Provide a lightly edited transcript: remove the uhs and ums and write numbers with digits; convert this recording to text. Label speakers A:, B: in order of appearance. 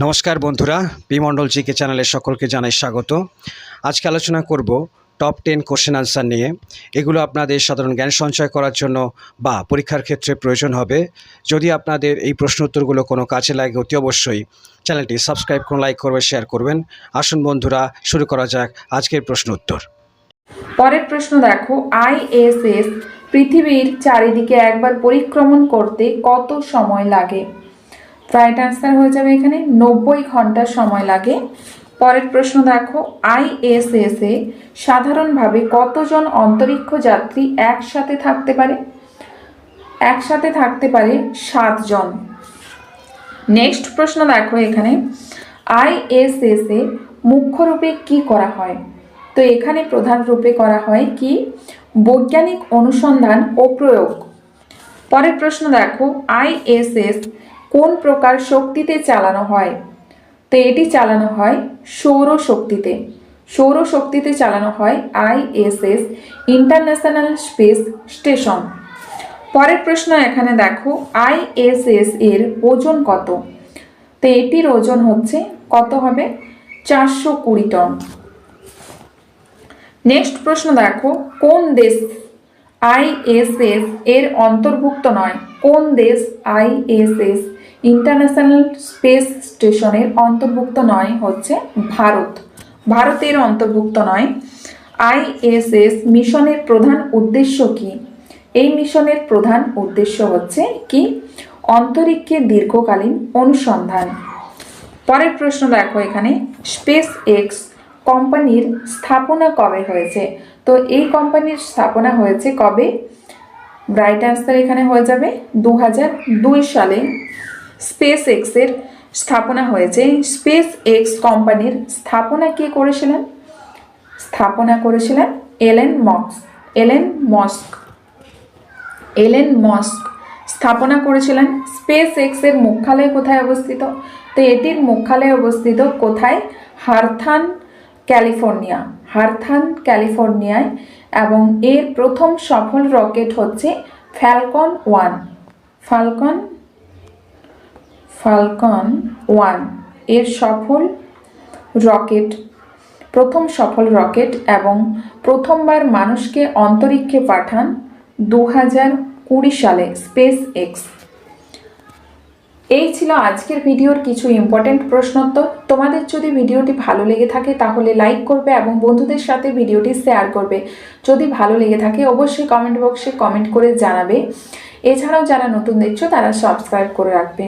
A: নমস্কার বন্ধুরা, বিমণ্ডল জিকে চ্যানেলে সকলকে জানাই স্বাগত। আজকে আলোচনা করব টপ 10 কোশ্চেন আনসার নিয়ে। এগুলো আপনাদের সাধারণ জ্ঞান সঞ্চয় করার জন্য বা পরীক্ষার ক্ষেত্রে প্রয়োজন হবে। যদি আপনাদের এই প্রশ্ন উত্তরগুলো কোনো কাজে লাগে অতি অবশ্যই চ্যানেলটি সাবস্ক্রাইব করুন, লাইক করবেন, শেয়ার করবেন। আসুন বন্ধুরা, শুরু করা যাক আজকের প্রশ্ন উত্তর।
B: পরের প্রশ্ন দেখো, আইএসএস পৃথিবীর চারিদিকে একবার পরিক্রমণ করতে কত সময় লাগে? রাইট অ্যান্সার হয়ে যাবে এখানে 90 ঘন্টা সময় লাগে। পরের প্রশ্ন দেখো, আইএসএস এ সাধারণভাবে কতজন অন্তরিক্ষ যাত্রী একসাথে থাকতে পারে? একসাথে থাকতে পারে 7 জন। নেক্সট প্রশ্ন দেখো এখানে, আইএসএস এ মুখ্য রূপে কি করা হয়? তো এখানে প্রধান রূপে করা হয় কি? বৈজ্ঞানিক অনুসন্ধান ও প্রয়োগ। পরের প্রশ্ন দেখো, আইএসএস কোন প্রকার শক্তিতে চালানো হয়? তো এটি চালানো হয় সৌরশক্তিতে। সৌরশক্তিতে চালানো হয় আইএসএস ইন্টারন্যাশনাল স্পেস স্টেশন। পরের প্রশ্ন এখানে দেখো, আইএসএস এর ওজন কত? তো এটির ওজন হচ্ছে কত হবে? 420 টন। নেক্সট প্রশ্ন দেখো, কোন দেশ আইএসএস এর অন্তর্ভুক্ত নয়? কোন দেশ আইএসএস ইন্টারন্যাশনাল স্পেস স্টেশনের অন্তর্ভুক্ত নয়? হচ্ছে ভারত। ভারতের অন্তর্ভুক্ত নয়। আইএসএস মিশনের প্রধান উদ্দেশ্য কি? এই মিশনের প্রধান উদ্দেশ্য হচ্ছে কি? অন্তরিক্ষে দীর্ঘকালীন অনুসন্ধান। পরের প্রশ্ন দেখো এখানে, স্পেস এক্স কোম্পানির স্থাপনা কবে হয়েছে? তো এই কোম্পানির স্থাপনা হয়েছে কবে? রাইট অ্যান্সার এখানে হয়ে যাবে 2002 সালে স্পেস এক্সের স্থাপনা হয়েছে। স্পেস এক্স কোম্পানির স্থাপনা কে করেছিলেন? স্থাপনা করেছিলেন এলেন মস্ক স্থাপনা করেছিলেন। স্পেস এক্সের মুখ্যালয় কোথায় অবস্থিত? তো এটির মুখ্যালয় অবস্থিত কোথায়? হারথান, ক্যালিফোর্নিয়ায়। এবং এর প্রথম সফল রকেট হচ্ছে ফ্যালকন 1 এর প্রথম সফল রকেট এবং প্রথমবার মানুষকে অন্তরিক্ষে পাঠান 2020 সালে স্পেস এক্স। এই ছিল আজকের ভিডিওর কিছু ইম্পর্টেন্ট প্রশ্নোত্তর। তোমাদের যদি ভিডিওটি ভালো লেগে থাকে তাহলে লাইক করবে এবং বন্ধুদের সাথে ভিডিওটি শেয়ার করবে। যদি ভালো লেগে থাকে অবশ্যই কমেন্ট বক্সে কমেন্ট করে জানাবে। এছাড়াও যারা নতুন দেখছো তারা সাবস্ক্রাইব করে রাখবে।